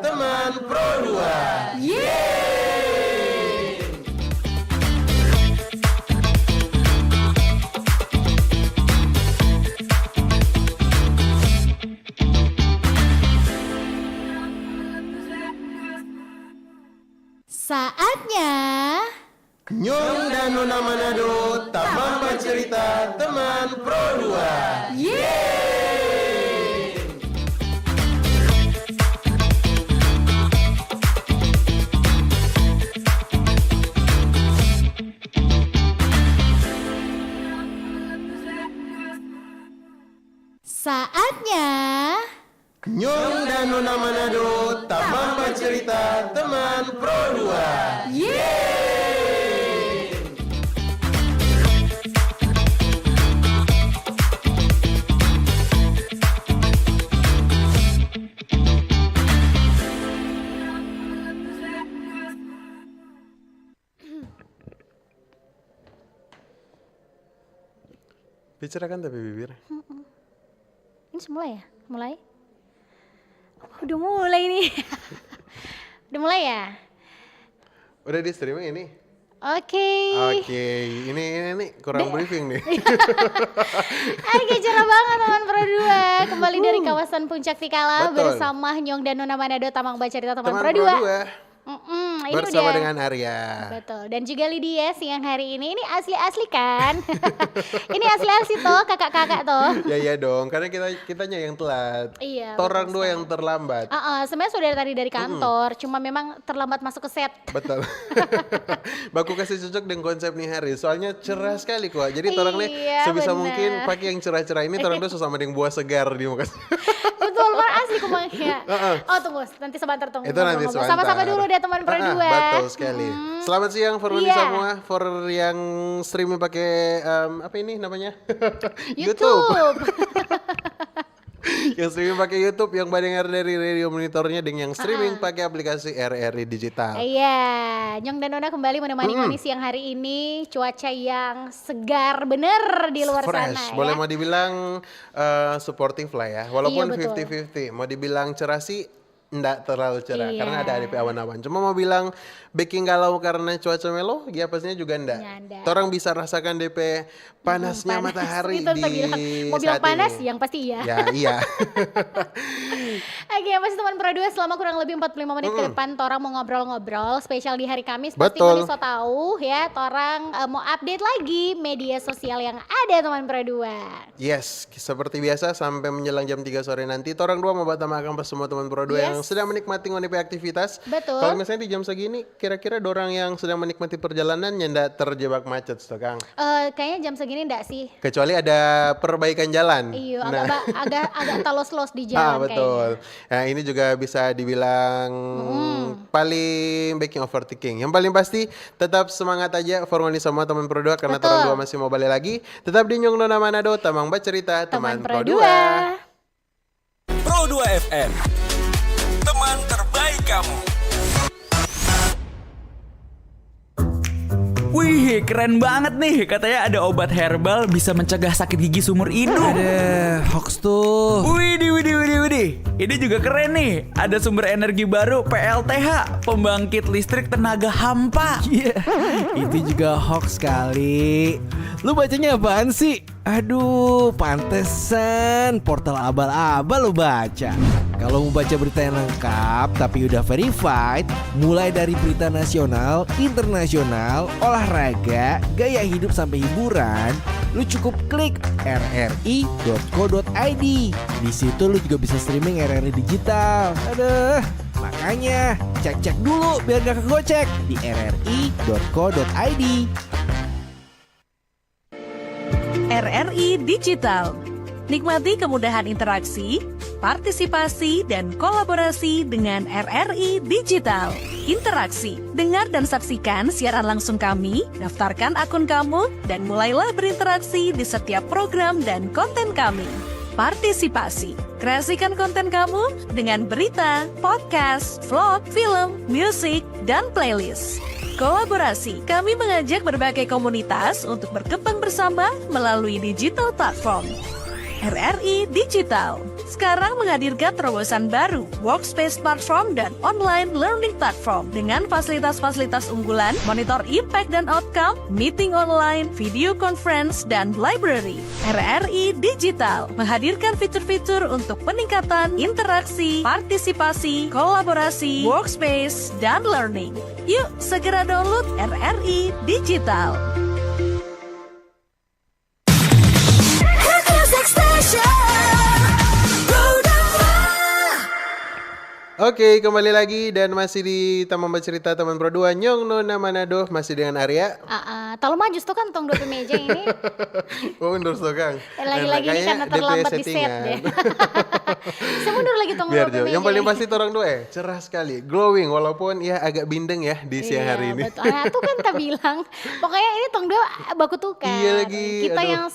teman Pro 2. Saatnya Nyong dan Nona Manado Taman Bercerita Teman Pro 2. Saatnya Nyong dan Nona Manado Taman Bercerita Teman Pro 2. Bicarakan tapi bibir. ini mulai ya? Mulai? Udah mulai nih. Udah mulai ya? Udah di streaming ini? Oke. Ini kurang briefing nih. Oke, cerah banget teman Pro 2. Kembali dari kawasan Puncak Tikala Betul. bersama Nyong dan Nona Manado Tamang Bercerita Teman Teman Pro 2. 2. Bersama dengan Arya. Betul. Dan juga Lydia siang hari ini asli-asli kan? Ini asli-asli toh kakak-kakak toh. Ya dong, karena kitanya yang telat. Iya. Torang dua yang terlambat. Sebenarnya sudah tadi dari kantor, cuma memang terlambat masuk ke set. Betul. Baku kasih cocok dengan konsep nih hari. Soalnya cerah sekali kok. Jadi torang nih sebisa bener. mungkin pakai yang cerah-cerah ini. Torang dua sama dengan buah segar di muka. Betul, Pak, asli kumangnya. Oh tunggu, nanti sebentar tunggu. Itu nanti sebentar. Sama-sama dulu deh teman Pro 2. Betul sekali. Selamat siang for semua, for yang streaming pakai apa ini namanya? YouTube. Yang streaming pakai YouTube, yang mendengar dari radio monitornya, dengan yang streaming pakai aplikasi RRI Digital. Iya, Nyong dan Nona kembali menemani Ngoni siang hari ini. Cuaca yang segar bener di luar Fresh. sana. Boleh ya. mau dibilang supportive lah ya. Walaupun Iya, betul. 50-50. Mau dibilang cerah sih enggak terlalu cerah karena ada DP awan-awan. Cuma mau bilang baking galau karena cuaca melo, ya pastinya juga enggak. Orang bisa rasakan DP panasnya matahari Itu di mau bilang saat panas ini. yang pasti iya. Ya, iya. Oke, masih teman Pro 2 selama kurang lebih 45 menit ke depan Torang mau ngobrol-ngobrol spesial di hari Kamis. Pasti Betul. Ngoni so tahu ya, Torang mau update lagi media sosial yang ada teman Pro 2. Yes, seperti biasa sampai menjelang jam 3 sore nanti Torang dua mau batamakan pas semua teman Pro 2 yang sedang menikmati ngonipi aktivitas. Betul. Kalau misalnya di jam segini kira-kira dorang yang sedang menikmati perjalanan ndak terjebak macet, Kang. Kayaknya jam segini enggak sih? Kecuali ada perbaikan jalan. Iya, agak talos-los di jalan betul. Nah, ini juga bisa dibilang paling baking overthinking. Yang paling pasti tetap semangat aja for ngoni semua teman Pro 2 karena Torang dua masih mau balik lagi. Tetap di Nyong Nona Manado Tamang Bercerita Teman Pro 2. Pro 2 FM, teman terbaik kamu. Wih, keren banget nih. Katanya ada obat herbal bisa mencegah sakit gigi seumur hidup. Ada hoax tuh. Widih. Ini juga keren nih. Ada sumber energi baru PLTH, pembangkit listrik tenaga hampa. Iya, itu juga hoax kali. Lu bacanya apaan sih? Aduh, pantesan portal abal-abal lu baca. Kalau mau baca berita yang lengkap tapi udah verified, mulai dari berita nasional, internasional, olahraga, gaya hidup sampai hiburan, lu cukup klik rri.co.id. Di situ lu juga bisa streaming RRI Digital. Aduh, makanya cek-cek dulu biar gak kegocek di rri.co.id. RRI Digital. Nikmati kemudahan interaksi, partisipasi, dan kolaborasi dengan RRI Digital. Interaksi, dengar dan saksikan siaran langsung kami, daftarkan akun kamu, dan mulailah berinteraksi di setiap program dan konten kami. Partisipasi, kreasikan konten kamu dengan berita, podcast, vlog, film, musik, dan playlist. Kolaborasi, kami mengajak berbagai komunitas untuk berkembang bersama melalui digital platform. RRI Digital, sekarang menghadirkan terobosan baru, Workspace Platform dan Online Learning Platform dengan fasilitas-fasilitas unggulan, monitor impact dan outcome, meeting online, video conference, dan library. RRI Digital menghadirkan fitur-fitur untuk peningkatan interaksi, partisipasi, kolaborasi, workspace, dan learning. Yuk, segera download RRI Digital. Oke, kembali lagi dan masih di Taman Bercerita Teman Pro 2 Nyong Nona Manado, masih dengan Arya. Talo maju tuh kan tong 2 meja ini. Oh, mundur so Kang. Lagi-lagi ini karena terlambat di set deh. Saya mundur lagi tong 2 Biar meja. yang paling pasti orang dua cerah sekali, glowing walaupun ya agak bindeng ya di siang hari ini. Betul. Tuh kan tak bilang. Pokoknya ini tong 2 baku tukar. Iya lagi, Kita aduh. yang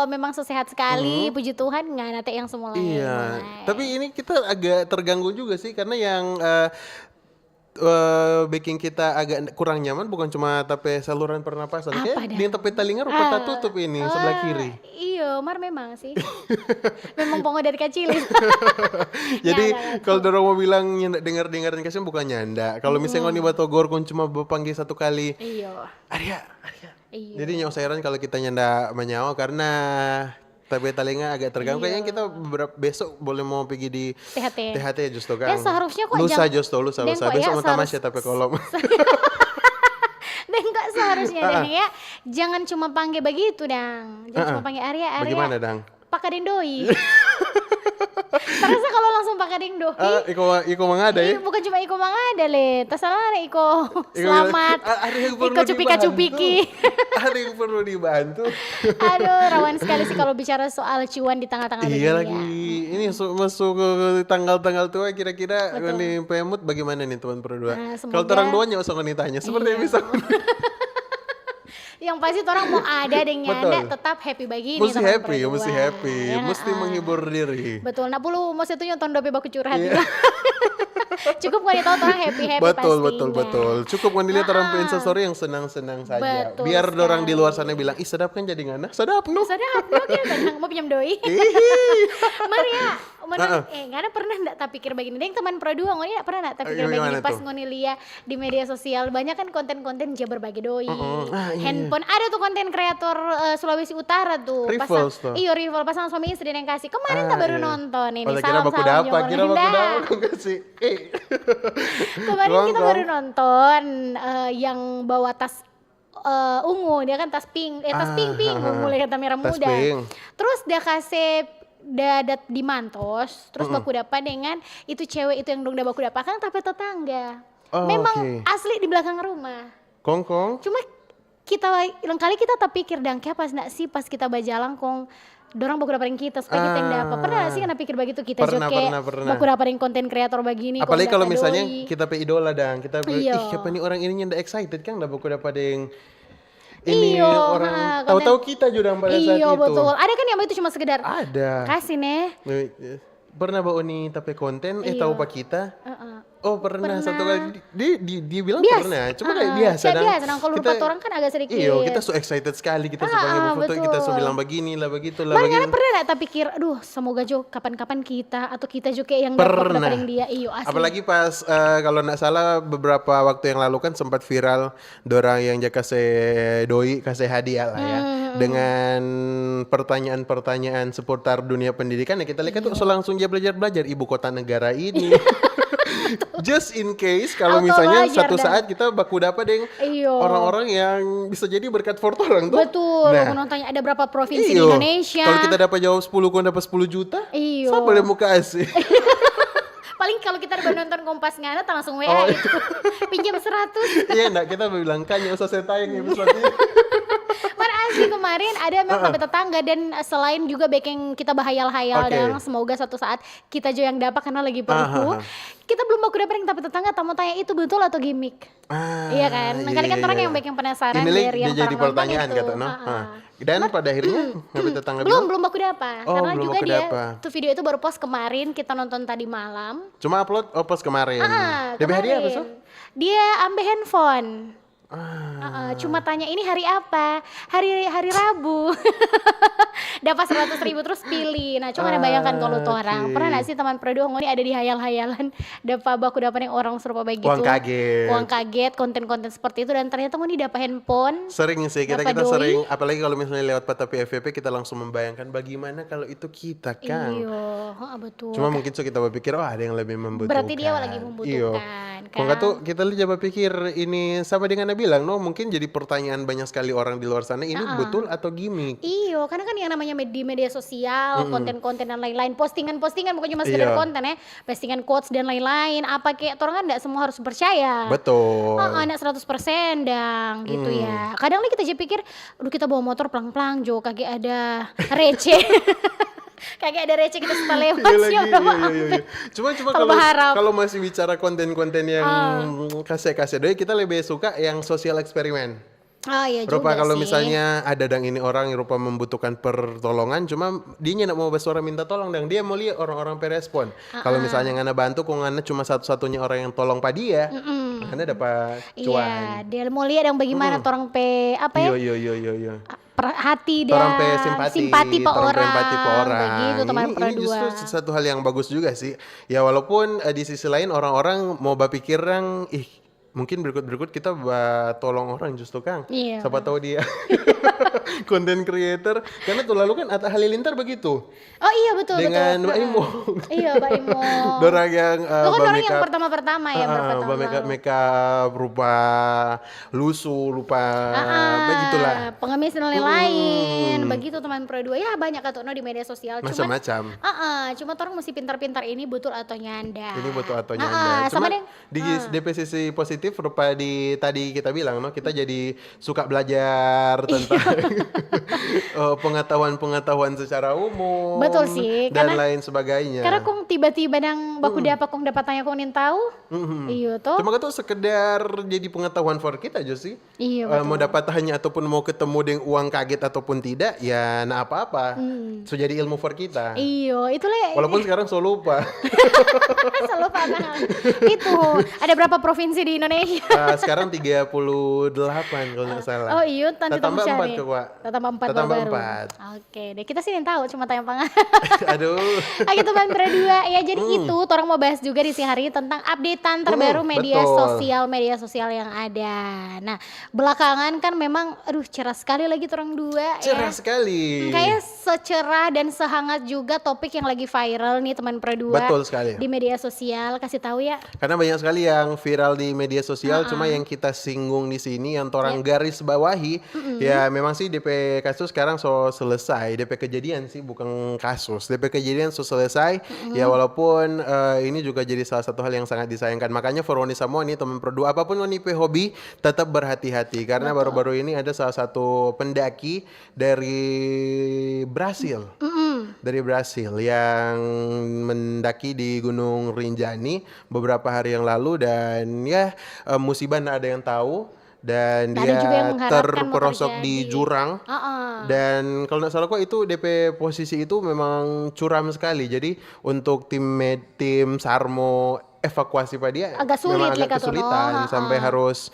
memang sehat sekali, puji Tuhan nggak nanti yang semula. Iya, tapi ini kita agak terganggu juga sih karena yang bikin kita agak kurang nyaman bukan cuma tapi saluran pernapasan, Apa kayak dah? di tepi telinga rupa tutup ini sebelah kiri. Iya, Mar memang sih. Memang pongo dari kecil. Jadi Nyanda, kalau dorong mau bilang dengar-dengarin kasih bukan nyanda. Kalau misalnya ngoni batogor kun cuma berpanggil satu kali, Iya. Arya. Iya. Jadi nyok sayuran kalau kita nyanda menyawa karena tapi telinga agak terganggu. Kayaknya kita besok boleh mau pergi di THT justru kan. Ya, seharusnya kok lusa jangan- justru lusa Dan lusa kok besok ya mau tamasya tapi kalau Dan enggak seharusnya Dan ya. Jangan cuma panggil begitu, Dang. Jangan cuma panggil Arya. bagaimana dang? Pakaden doi. Terasa kalau langsung pakaden doi. Iko mangada ya. Bukan cuma Iko mangada le, tak salah le Iko. Selamat. Ada yang perlu Iko cupika-cupiki. Ada yang perlu dibantu. Aduh, rawan sekali sih kalau bicara soal cuan di tengah-tengah Iya dunia. lagi, ini masuk ke tanggal-tanggal tua kira-kira ini pemut bagaimana nih teman berdua? Nah, Kalau semoga- orang duanya usah tanya, seperti yang bisa. Yang pasti orang mau ada dengan Betul. Anda tetap happy bagi ini. Mesti teman happy, berdua. mesti happy, Ya, mesti menghibur diri. Betul, nah perlu mau itu nonton dope baku curhat Iya. juga. Cukup kalau tahu orang happy Betul, pastinya. betul. Cukup kan dilihat orang instastory yang senang-senang saja. Betul Biar sekali. orang di luar sana bilang, ih sedap kan jadi ngana? Sedap no. Sadap, lo dia tenang mau pinjam doi. Maria, nggak ada pernah nggak tak pikir begini. Deng teman Pro 2 ngoni nggak pernah nggak tak pikir Gimana begini pas tuh? ngoni lihat di media sosial banyak kan konten-konten dia berbagi doi. Ah, iya. Handphone ada tuh konten kreator Sulawesi Utara tuh. Rivals tuh. Iya rival pasangan suami istri yang kasih. Kemarin tak baru iya. nonton ini. Oh, kira baku dapat, kira baku dapat kok kasih. Kemarin kita Kong. baru nonton yang bawa tas ungu, dia kan tas pink, tas pink ungu mulai kata merah Tas muda. pink. Terus dia kasih dadat di Mantos, terus baku dapat dengan itu cewek itu yang dong baku dapat kan tapi tetangga. Oh, Memang oke. asli di belakang rumah. Kong. Cuma kita lain kali kita tak pikir dangke pas nak sih pas kita bajalang kong dorang baku dapatin kita supaya kita yang dapat. Pernah gak sih kena pikir begitu kita Pernah, joke pernah. baku dapatin konten kreator begini. kok Apalagi kalau dapat misalnya doi. kita pe idola dan kita pe, Iya. ih siapa nih orang ini yang excited kan udah baku dapat yang ini Iyo, orang konten- tahu-tahu kita juga pada saat Iya itu. betul. Ada kan yang itu cuma sekedar Ada. kasih nih. Pernah bawa nih tapi konten Iya. tahu pak kita? Oh pernah, satu kali dia bilang Biasa. pernah, cuma kayak biasa Kayak dan biasa, nah, kalau lupa orang kan agak sedikit. Iya, kita so excited sekali kita sebagai foto kita so betul. bilang begini lah begitu lah Mana begini. pernah gak tak pikir, aduh semoga Jo kapan-kapan kita atau kita juga yang Pernah. dapat dia. Iyo asli. Apalagi pas kalau nggak salah beberapa waktu yang lalu kan sempat viral dorang yang jaka kasih doi kasih hadiah lah ya dengan pertanyaan-pertanyaan seputar dunia pendidikan ya kita lihat tuh so langsung dia belajar ibu kota negara ini. Just in case kalau Auto misalnya belajar satu dah. saat kita baku dapat dengan Iyo. orang-orang yang bisa jadi berkat for orang tuh. Betul, Nah, menontonnya ada berapa provinsi di iyo. Indonesia. Kalau kita dapat jawab 10 kau dapat 10 juta. Iyo. Siapa boleh mau kasih? Paling kalau kita udah nonton Kompas Ngana tak langsung WA Oh, itu. Pinjam 100. Iya enggak kita bilang kan nggak usah saya tayang episode ini. Mana asli kemarin ada memang sampai tetangga dan selain juga baking kita bahayal-hayal Oke. dan semoga suatu saat kita juga yang dapat karena lagi perpu. Kita belum mau dapat yang tapi tetangga tak mau tanya itu betul atau gimmick. Iya kan? Nah, kali kan orang yang baking penasaran Ini dari yang dia jadi orang nonton pertanyaan itu. kata no. Dan pada akhirnya sampai tetangga Belum baku dapat. Oh, Karena belum juga baku dia dapat. tuh video itu baru post kemarin kita nonton tadi malam. cuma upload pas kemarin. DP hadiah apa so? Dia ambil handphone. Cuma tanya ini hari apa? Hari Rabu. Dapat 100.000 terus pilih. Nah, coba bayangkan kalau tuh orang. Pernah nggak sih teman produk ngoni ada di hayal-hayalan dapat baku dapat yang orang serupa baik gitu. Uang kaget, konten-konten seperti itu dan ternyata ngoni dapat handphone. Sering sih kita dapat doi. sering, apalagi kalau misalnya lewat Patapi FVP kita langsung membayangkan bagaimana kalau itu kita Kang. Iya, betul. Cuma mungkin kita berpikir ada yang lebih membutuhkan. Berarti dia lagi membutuhkan. Kalau nggak tuh kita lihat berpikir ini sama dengan Anda bilang, no mungkin jadi pertanyaan banyak sekali orang di luar sana ini betul atau gimmick? Iya, karena kan yang namanya di media sosial, konten-konten dan lain-lain, postingan-postingan bukan cuma sekedar konten ya, postingan quotes dan lain-lain, apa kayak orang kan enggak semua harus percaya. Betul. Anak 100% dang gitu ya. Kadang nih kita aja pikir, aduh kita bawa motor pelang-pelang Jo, kagak ada receh. Kagak ada receh kita suka lewat sih iya. Cuma kalau masih bicara konten-konten yang kasih doi kita lebih suka yang sosial eksperimen. Iya Rupa juga kalau sih. misalnya ada dang ini orang yang rupa membutuhkan pertolongan, cuma dia nggak mau bersuara minta tolong dang dia mau lihat orang-orang perespon. Kalau misalnya ngana bantu, kok ngana cuma satu-satunya orang yang tolong pa dia, ngana dapat cuan. Iya, dia mau lihat yang bagaimana orang apa ya? Iya. Hati dan Orang pe simpati pa orang pe orang. empati pa orang. Begitu teman Ini perdua. justru satu hal yang bagus juga sih. Ya walaupun di sisi lain orang-orang mau berpikiran mungkin berikut kita tolong orang justru Kang. Iya. Siapa tahu dia content creator. Karena tuh lalu kan Atta Halilintar begitu. Oh iya betul Dengan betul. Mbak Imo. Iya Mbak Imo. Dorang yang Itu kan orang yang makeup. pertama-pertama ya Makeup rupa lusuh, rupa begitulah. Pengemis dan lain-lain. Begitu teman Pro 2 ya banyak katono di media sosial. Macam-macam. Cuma orang mesti pintar-pintar ini betul atau nyanda. Ini betul atau nyanda. Sama Cuma deh. di DP sisi positif rupa tadi kita bilang kita jadi suka belajar tentang pengetahuan secara umum. Betul sih, dan karena- lain sebagainya. Karena kong tiba-tiba nang baku dapat tanya kong nin tahu. Iya toh. Cuma itu sekedar jadi pengetahuan for kita aja sih. Iya Mau dapat hanya ataupun mau ketemu dengan uang kaget ataupun tidak, ya nah apa-apa. So jadi ilmu for kita. Iya, itulah Walaupun sekarang so lupa. selalu padahal. Itu ada berapa provinsi di Indonesia? Sekarang 38 kalau nggak salah. Oh iya, nanti Tambah tolong 4 cari. ke Pak. Tambah 4 Tambah baru. 4. Oke deh, kita sih yang tahu cuma tanya pangan. Aduh. Oke teman berdua, ya jadi itu orang mau bahas juga di siang hari ini tentang updatean terbaru media sosial yang ada. Nah belakangan kan memang, cerah sekali lagi orang dua. Cerah ya. sekali. Kayak secerah dan sehangat juga topik yang lagi viral nih teman berdua. Betul sekali. Di media sosial, kasih tahu ya. Karena banyak sekali yang viral di media sosial, cuma yang kita singgung di sini, yang orang garis bawahi, ya memang sih DP kasus sekarang so selesai, DP kejadian sih bukan kasus, DP kejadian so selesai, ya walaupun ini juga jadi salah satu hal yang sangat disayangkan. Makanya for Wani semua nih teman produk, apapun Wani pe hobi, tetap berhati-hati karena baru-baru ini ada salah satu pendaki dari Brasil. Dari Brasil yang mendaki di Gunung Rinjani beberapa hari yang lalu dan ya musibah nggak ada yang tahu dan Ada juga yang dia mengharapkan mau terperosok di terjadi. jurang dan kalau nggak salah kok itu DP posisi itu memang curam sekali jadi untuk tim Sarmo evakuasi pada dia Agak sulit memang agak Leka Tono. kesulitan sampai harus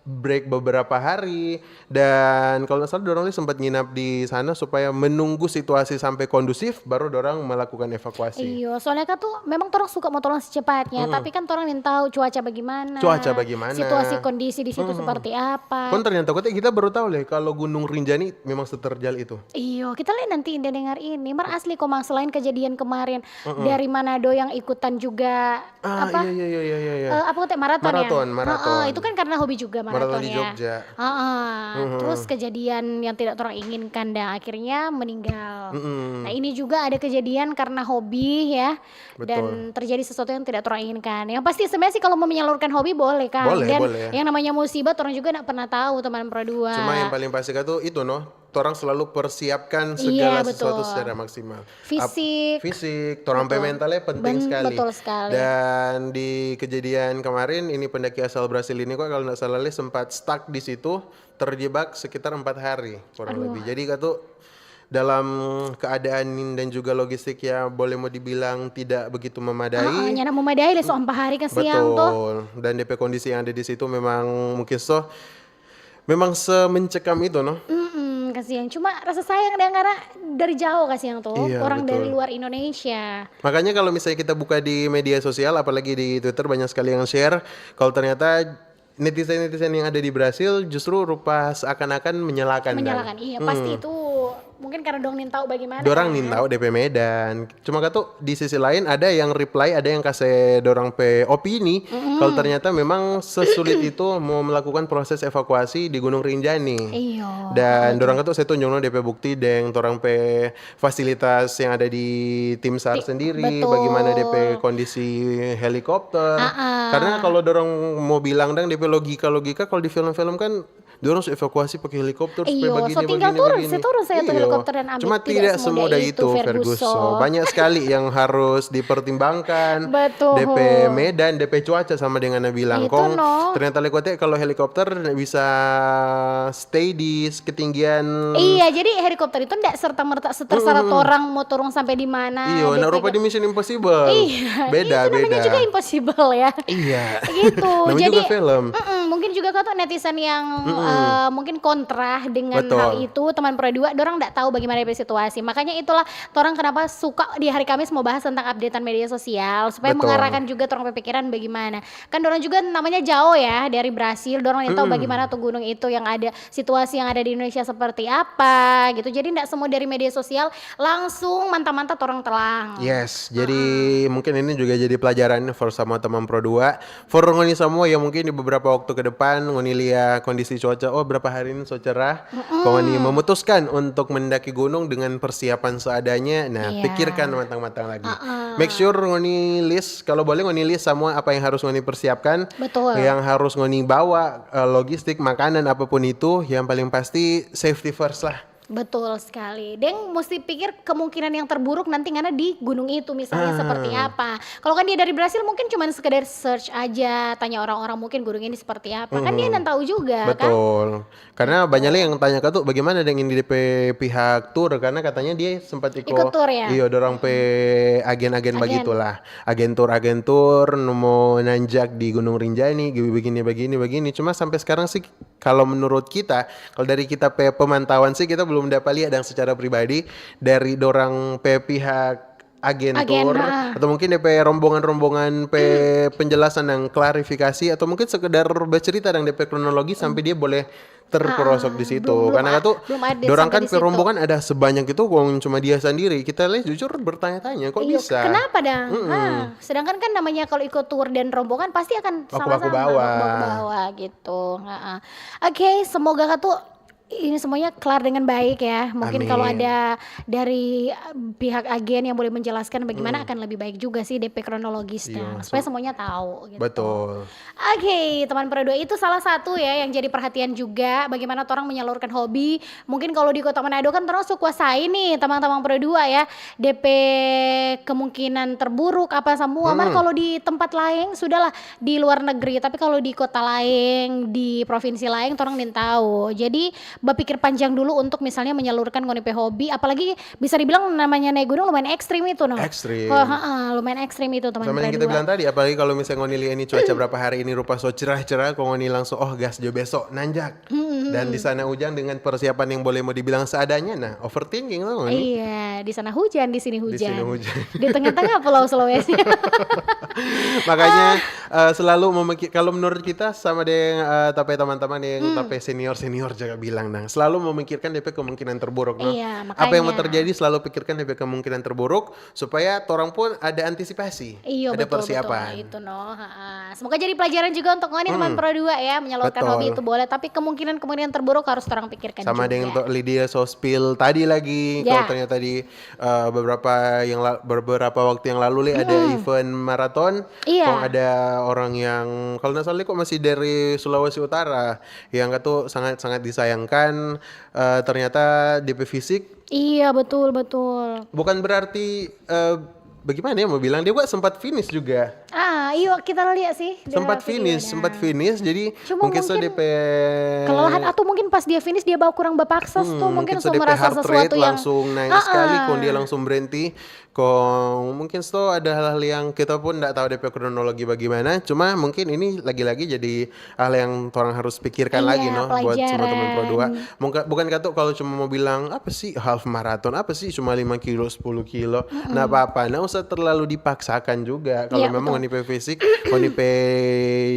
break beberapa hari dan kalau nggak salah dorang sempat nginap di sana supaya menunggu situasi sampai kondusif baru dorang melakukan evakuasi. Iya, soalnya kan tuh memang orang suka mau tolong secepatnya, tapi kan orang ingin tahu cuaca bagaimana. Situasi kondisi di situ seperti apa. Kon ternyata kita baru tahu kalau Gunung Rinjani memang seterjal itu. Iya, kita lihat nanti Indah dengar ini. Mar asli komang selain kejadian kemarin dari Manado yang ikutan juga apa? Iya. Apa kata maraton ya? Maraton. Itu kan karena hobi juga Maraton di maratonnya. Jogja. Terus kejadian yang tidak orang inginkan dan akhirnya meninggal. Nah ini juga ada kejadian karena hobi ya. Dan terjadi sesuatu yang tidak orang inginkan. Yang pasti sebenarnya sih kalau mau menyalurkan hobi boleh kan. Boleh, dan boleh. yang namanya musibah orang juga tidak pernah tahu teman berdua. Cuma yang paling pasti itu orang selalu persiapkan segala sesuatu secara maksimal. Fisik, orang mentalnya penting sekali. Betul sekali. Dan di kejadian kemarin ini pendaki asal Brasil ini kok kalau nggak salah sempat stuck di situ terjebak sekitar 4 hari kurang lebih. Jadi dalam keadaan dan juga logistik yang boleh mau dibilang tidak begitu memadai. Nyana memadai le so 4 hari ke siang tuh. Betul. Dan DP kondisi yang ada di situ memang mungkin memang semencekam itu, no. Kasihan. Cuma rasa sayang dan karena dari jauh kasihan tuh. Iya, Orang betul. dari luar Indonesia. Makanya kalau misalnya kita buka di media sosial, apalagi di Twitter, banyak sekali yang share kalau ternyata netizen-netizen yang ada di Brasil justru rupa seakan-akan menyalahkan. Menyalahkan. Iya, pasti itu mungkin karena dong tahu bagaimana. Dorang kan. nin tahu DP Medan. Cuma kata di sisi lain ada yang reply, ada yang kasih dorang pe opini kalau ternyata memang sesulit itu mau melakukan proses evakuasi di Gunung Rinjani. Iya. Dan dorang kata saya tunjukno DP bukti dan dorang pe fasilitas yang ada di tim SAR sendiri, betul. bagaimana DP kondisi helikopter. Karena kalau dorang mau bilang dan DP logika kalau di film-film kan dorang harus evakuasi pakai helikopter supaya Iyo, begini so tinggal turun, begini. saya turun saya tuh Iyo. helikopter dan ambil. Cuma tidak semudah itu, Ferguson. Ferguson. Banyak sekali yang harus dipertimbangkan. Betul. DP medan, DP cuaca sama dengan bilang Itu, kong. no. Ternyata lekotnya kalau helikopter bisa stay di ketinggian. Iya, jadi helikopter itu enggak serta-merta terserah orang mau turun sampai di mana. Iya, nah DP rupa di Mission Impossible. Iya, Beda, itu namanya beda. juga impossible ya. Iya. Gitu. Namanya Jadi juga film. mungkin juga kau tuh netizen yang mungkin kontra dengan Betul. hal itu, teman Pro 2 dorang enggak tahu bagaimana situasi. Makanya itulah orang kenapa suka di hari Kamis mau bahas tentang updatean media sosial supaya Betul. mengarahkan juga orang pikiran bagaimana. Kan dorang juga namanya jauh ya dari Brasil, dorang yang tahu bagaimana tuh gunung itu yang ada, situasi yang ada di Indonesia seperti apa gitu. Jadi enggak semua dari media sosial langsung mantap-mantap orang telang. Yes, jadi mungkin ini juga jadi pelajaran for sama teman Pro 2. For ngoni semua yang mungkin di beberapa waktu ke depan ngoni lihat kondisi cuaca, oh berapa hari ini so cerah. Kalau ngoni memutuskan untuk mendaki gunung dengan persiapan seadanya, nah Iya. pikirkan matang-matang lagi. Make sure ngoni list, kalau boleh ngoni list semua apa yang harus ngoni persiapkan. Betul. Yang harus ngoni bawa, logistik, makanan apapun itu, yang paling pasti safety first lah. Betul sekali. Deng mesti pikir kemungkinan yang terburuk nanti karena di gunung itu misalnya seperti apa. Kalau kan dia dari Brasil mungkin cuma sekedar search aja, tanya orang-orang mungkin gunung ini seperti apa. Kan dia nggak tahu juga kan. Betul. Karena banyak yang tanya ke tuh bagaimana dengan di DP pihak tour karena katanya dia sempat Ikut tour ya? Iya, dorang pe agen-agen begitulah. Agen tour mau nanjak di Gunung Rinjani begini. Cuma sampai sekarang sih kalau menurut kita, kalau dari kita pe pemantauan sih kita belum dapat lihat yang secara pribadi dari dorang pe pihak agen tour atau mungkin DP rombongan-rombongan penjelasan yang klarifikasi atau mungkin sekedar bercerita dan DP kronologi sampai dia boleh terperosok di situ. Karena tuh belum ada dorang sampai kan di situ. rombongan ada sebanyak itu kok cuma dia sendiri. Kita lihat jujur bertanya-tanya kok Iya, bisa. kenapa dang? Sedangkan kan namanya kalau ikut tour dan rombongan pasti akan Baku-baku sama-sama bawa. baku-baku bawa gitu. Oke, semoga tuh ini semuanya kelar dengan baik ya. Mungkin kalau Amin. ada dari pihak agen yang boleh menjelaskan bagaimana akan lebih baik juga sih DP kronologisnya Iya, supaya semuanya tahu gitu. Betul. Oke, teman Pro 2 itu salah satu ya yang jadi perhatian juga bagaimana orang menyalurkan hobi. Mungkin kalau di Kota Manado kan orang kuasai nih teman-teman Pro 2 ya. DP kemungkinan terburuk apa semua. Mar kalau di tempat lain sudahlah di luar negeri, tapi kalau di kota lain, di provinsi lain orang nin tahu. Jadi berpikir panjang dulu untuk misalnya menyalurkan ngonipe hobi, apalagi bisa dibilang namanya naik gunung lumayan ekstrim itu no. Ekstrim. Lumayan ekstrim itu teman Sama yang Pro kita 2. bilang tadi, apalagi kalau misalnya ngoni lihat ini cuaca berapa hari ini rupa so cerah-cerah, kalau ngoni langsung gas jo besok nanjak. Dan di sana hujan dengan persiapan yang boleh mau dibilang seadanya, nah overthinking loh ngoni. Iya, di sana hujan, di sini hujan. sini hujan. Di tengah-tengah Pulau Sulawesi. Makanya selalu memikir, kalau menurut kita sama dengan tapi teman-teman yang tapi senior juga bilang selalu memikirkan DP kemungkinan terburuk no? Iya, Apa yang mau makanya. terjadi selalu pikirkan DP kemungkinan terburuk supaya orang pun ada antisipasi, Iya ada betul persiapan. itu no. Semoga jadi pelajaran juga untuk ngoni teman Pro 2 ya, menyalurkan Betul. hobi itu boleh, tapi kemungkinan terburuk harus orang pikirkan Sama juga. dengan Lydia Sospil tadi lagi, Ya. kalau ternyata di beberapa waktu yang lalu ada event maraton, Iya. kok ada orang yang kalau nggak salah kok masih dari Sulawesi Utara yang tuh sangat disayangkan ternyata DP fisik Iya betul. bukan berarti bagaimana ya mau bilang dia juga sempat finish juga. Yuk kita lihat sih. Sempat finish, jadi Cuma mungkin so mungkin DP kelelahan atau mungkin pas dia finish dia bawa kurang bapaksa tuh mungkin so DP merasa heart sesuatu rate yang langsung naik sekali, kok dia langsung berhenti. Kok mungkin so ada hal-hal yang kita pun nggak tahu DP kronologi bagaimana. Cuma mungkin ini lagi-lagi jadi hal yang orang harus pikirkan Iya, lagi buat semua teman Pro 2. pelajaran. Bukan kata kalau cuma mau bilang apa sih half marathon, apa sih cuma 5 kilo 10 kilo. Nah apa-apa, nggak usah terlalu dipaksakan juga. Kalau Iya, memang onipe fisik, onipe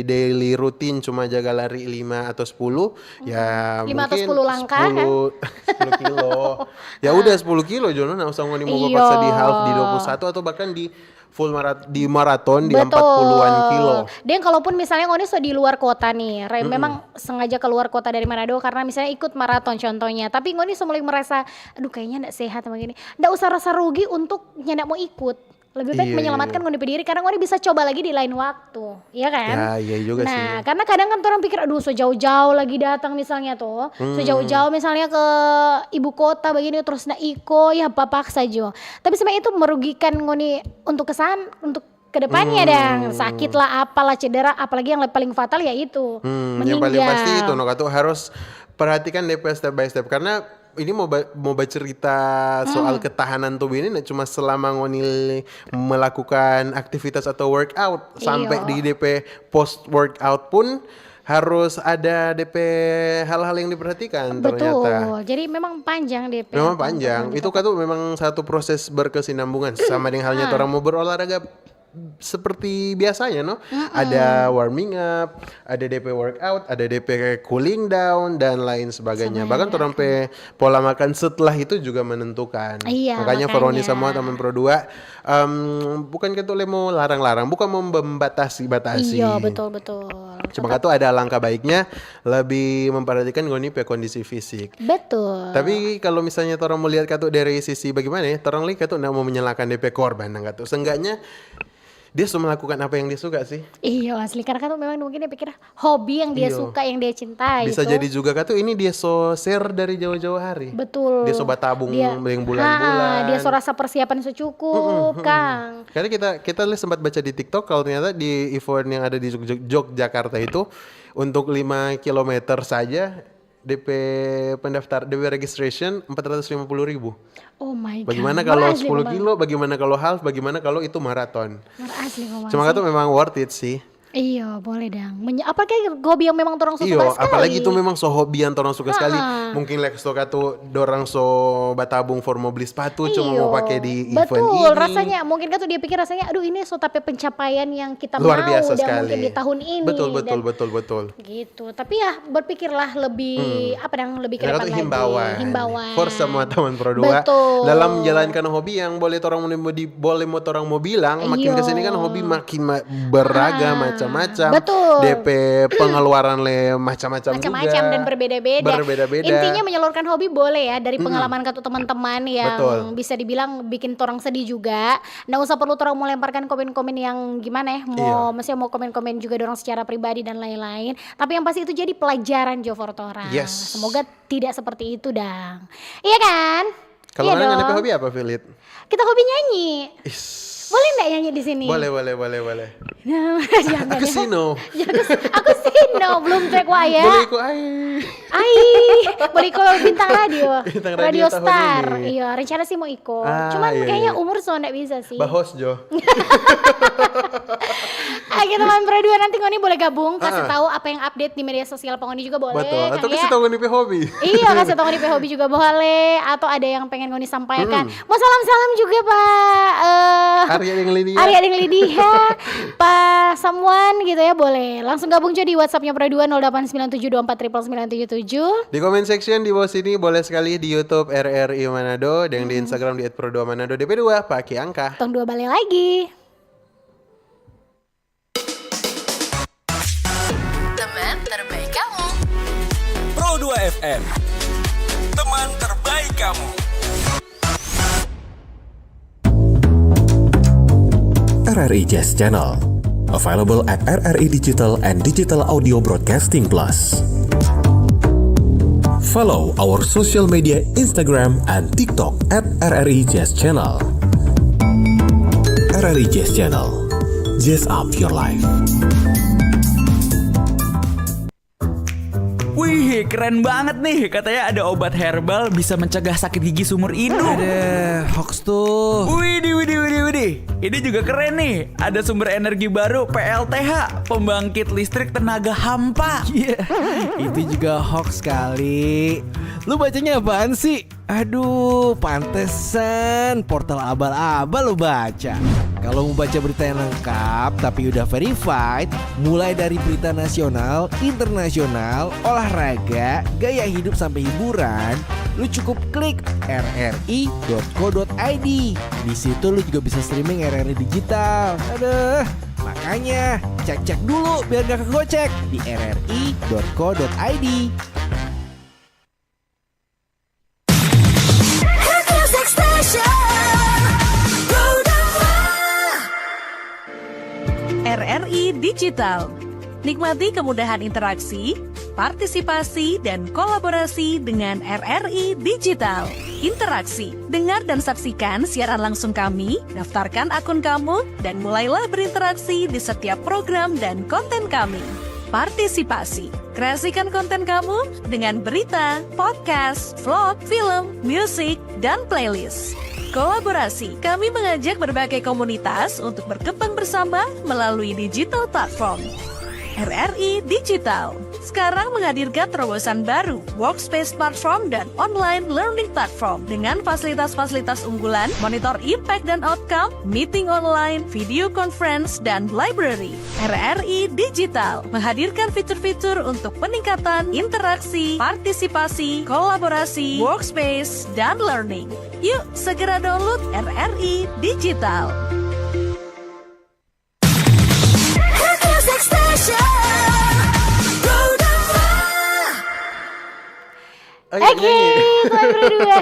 daily rutin cuma jaga lari 5 atau 10 ya 5 atau mungkin 10 langkah, 10 kilo. Ya udah 10 kilo Jono, nggak usah ngoni mau Iya. paksa di half di 21 atau bahkan di full maraton di 40-an kilo. Dan kalaupun misalnya Ngoni so di luar kota nih, memang sengaja keluar kota dari Manado karena misalnya ikut maraton contohnya. Tapi Ngoni so mulai merasa, aduh kayaknya nggak sehat sama gini. Nggak usah rasa rugi untuk nggak mau ikut. Lebih baik Iya, menyelamatkan Ngoni berdiri karena Ngoni bisa coba lagi di lain waktu, iya kan? Ya, iya juga sih. Nah, karena kadang kan orang pikir, aduh so jauh-jauh lagi datang misalnya tuh, so jauh-jauh misalnya ke ibu kota begini terus nak iko, ya apa saja. Tapi sebenarnya itu merugikan Ngoni untuk untuk kedepannya sakit lah, apalah cedera, apalagi yang paling fatal ya itu Yang paling meninggal. pasti itu Katu harus perhatikan DP step by step karena ini mau bercerita soal ketahanan tubuh ini nggak cuma selama Ngoni melakukan aktivitas atau workout sampai di DP post workout pun harus ada DP hal-hal yang diperhatikan ternyata. Betul, jadi memang panjang DP. Memang panjang. Itu kan tuh memang satu proses berkesinambungan sama dengan halnya orang mau berolahraga seperti biasanya ada warming up, ada DP workout, ada DP cooling down dan lain sebagainya. Bahkan orang pe pola makan setelah itu juga menentukan. Iya, makanya makanya. Foroni semua teman Pro 2 bukan kita mau larang-larang, bukan mau membatasi-batasi. Iya, betul. Cuma tuh ada langkah baiknya lebih memperhatikan Ngoni pe kondisi fisik. Betul. Tapi kalau misalnya orang mau lihat katu dari sisi bagaimana ya, orang lihat katu nggak mau menyalahkan DP korban, katu. Seenggaknya dia sudah melakukan apa yang dia suka sih. Iya asli, karena kan memang mungkin dia pikir hobi yang dia Iya. suka, yang dia cintai. Bisa itu. jadi juga katu ini dia so share dari jauh-jauh hari. Betul. Dia sobat tabung yang bulan-bulan. Dia so rasa persiapan secukup, Kang. Karena kita sempat baca di TikTok kalau ternyata di event yang ada di Yogyakarta itu untuk 5 km saja DP registration 450.000. Oh my god. Bagaimana kalau Murah asli, 10 kilo, bagaimana kalau half, bagaimana kalau itu maraton. Murah asli kok, Mas. Cuma itu memang worth it sih. Iya boleh dong. Apalagi hobi yang memang orang suka Iya, sekali. apalagi itu memang so hobi yang orang suka sekali. Mungkin Lex to katu dorang so batabung for mau beli sepatu cuma mau pakai di event Betul, ini. rasanya mungkin kan tuh dia pikir rasanya aduh ini so tapi pencapaian yang kita Luar mau biasa dan sekali. mungkin di tahun ini. Betul. Gitu. Tapi ya berpikirlah lebih lebih ke Karena depan itu lagi. himbauan for semua teman Pro 2 Betul. dalam menjalankan hobi yang boleh orang mau bilang makin Iya. kesini kan hobi makin beragam macam-macam. Betul. DP pengeluaran macam-macam juga. Macam-macam dan berbeda-beda. Berbeda-beda. Intinya menyalurkan hobi boleh ya dari pengalaman katu teman-teman yang Betul. bisa dibilang bikin orang sedih juga. Nggak usah perlu orang mau lemparkan komen-komen yang gimana ya, maksudnya mau komen-komen juga orang secara pribadi dan lain-lain. Tapi yang pasti itu jadi pelajaran jo for orang. Yes. Semoga tidak seperti itu dang. Iya kan? Kalau Iya kalian dong. DP hobi apa, Filit? Kita hobi nyanyi. Is. Boleh nggak nyanyi di sini? Boleh. Nah, jangan Aku ya. sino. Aku sino, belum track waya. Boleh ikut Boleh ikut bintang radio. Bintang Radio radio tahun Star. ini. Iya, rencana sih mau ikut. Ah, Cuman iya, kayaknya iya. umur so nggak bisa sih. Bahos Jo. Ayo teman Pro 2 nanti Ngoni boleh gabung kasih tahu apa yang update di media sosial Ngoni juga boleh. Betul. Kang Atau ya. kasih tahu DP hobi. Iya, kasih tahu di hobi juga boleh. Atau ada yang pengen Ngoni sampaikan. Mau salam-salam juga Pak. Arya yang Lydia. Arya dengan Lydia, Pak Samuan gitu ya boleh. Langsung gabung aja di WhatsApp-nya Pro 2 0897249977. Di comment section di bawah sini boleh sekali di YouTube RRI Manado dan di Instagram di @pro2manado DP2 pakai angka. Tong 2 balik lagi. Teman terbaik kamu. Pro 2 FM, teman terbaik kamu. RRI Jazz Channel, available at RRI Digital and Digital Audio Broadcasting Plus. Follow our social media Instagram and TikTok at RRI Jazz Channel. RRI Jazz Channel, Jazz up your life. Wih, keren banget nih. Katanya ada obat herbal bisa mencegah sakit gigi seumur hidup. Ada hoax tuh. Widih. Ini juga keren nih. Ada sumber energi baru PLTH, pembangkit listrik tenaga hampa. Iya, itu juga hoax kali. Lu bacanya apaan sih? Aduh, pantesan portal abal-abal lu baca. Kalau mau baca berita yang lengkap tapi udah verified, mulai dari berita nasional, internasional, olahraga, gaya hidup sampai hiburan, lu cukup klik rri.co.id. Di situ lu juga bisa streaming RRI digital. Aduh, makanya cek-cek dulu biar gak kegocek di rri.co.id. RRI Digital. Nikmati kemudahan interaksi, partisipasi, dan kolaborasi dengan RRI Digital. Interaksi, dengar dan saksikan siaran langsung kami, daftarkan akun kamu, dan mulailah berinteraksi di setiap program dan konten kami. Partisipasi, kreasikan konten kamu dengan berita, podcast, vlog, film, musik, dan playlist. Kolaborasi, kami mengajak berbagai komunitas untuk berkembang bersama melalui digital platform. RRI Digital sekarang menghadirkan terobosan baru, workspace platform dan online learning platform dengan fasilitas-fasilitas unggulan, monitor impact dan outcome, meeting online, video conference, dan library. RRI Digital menghadirkan fitur-fitur untuk peningkatan interaksi, partisipasi, kolaborasi, workspace, dan learning. Yuk, segera download RRI Digital. Oke, teman berdua,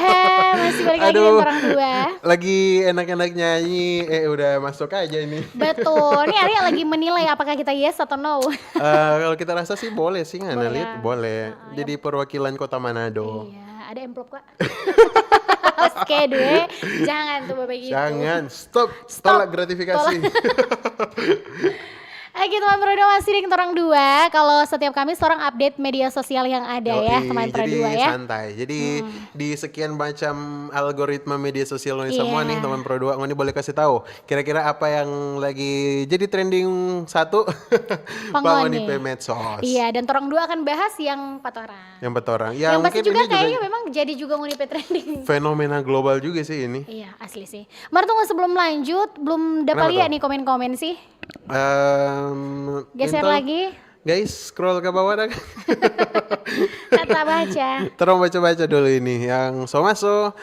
masih balik lagi dengan orang dua. Lagi enak-enak nyanyi, udah masuk aja ini. Betul, ini Arya lagi menilai apakah kita yes atau no. Kalau kita rasa sih boleh sih, Boleh Analit, ya. boleh. Jadi perwakilan Kota Manado. Iya, ada amplop kak. Oke, due, jangan tuh bapak gitu. Jangan, stop, Stop. tolak gratifikasi. Oke teman Prodo, masih dengan orang dua. Kalau setiap Kamis orang update media sosial yang ada ya Yoi, teman Pro jadi dua ya. santai. Jadi di sekian macam algoritma media sosial ini semua Iya. nih teman Pro 2, Ngoni boleh kasih tahu kira-kira apa yang lagi jadi trending satu Pangoni. Ngoni pe medsos. Iya, dan orang dua akan bahas yang 4 orang. Yang betorang. Yang pasti mungkin juga ini kayaknya memang jadi juga ngunipe trending. fenomena global juga sih ini. Iya, asli sih. Mar tunggu sebelum lanjut, belum dapat Kenapa lihat tuh? nih komen-komen sih. Geser Intel, lagi. Guys, scroll ke bawah dah. Kata baca. Terus baca-baca dulu ini yang so-maso.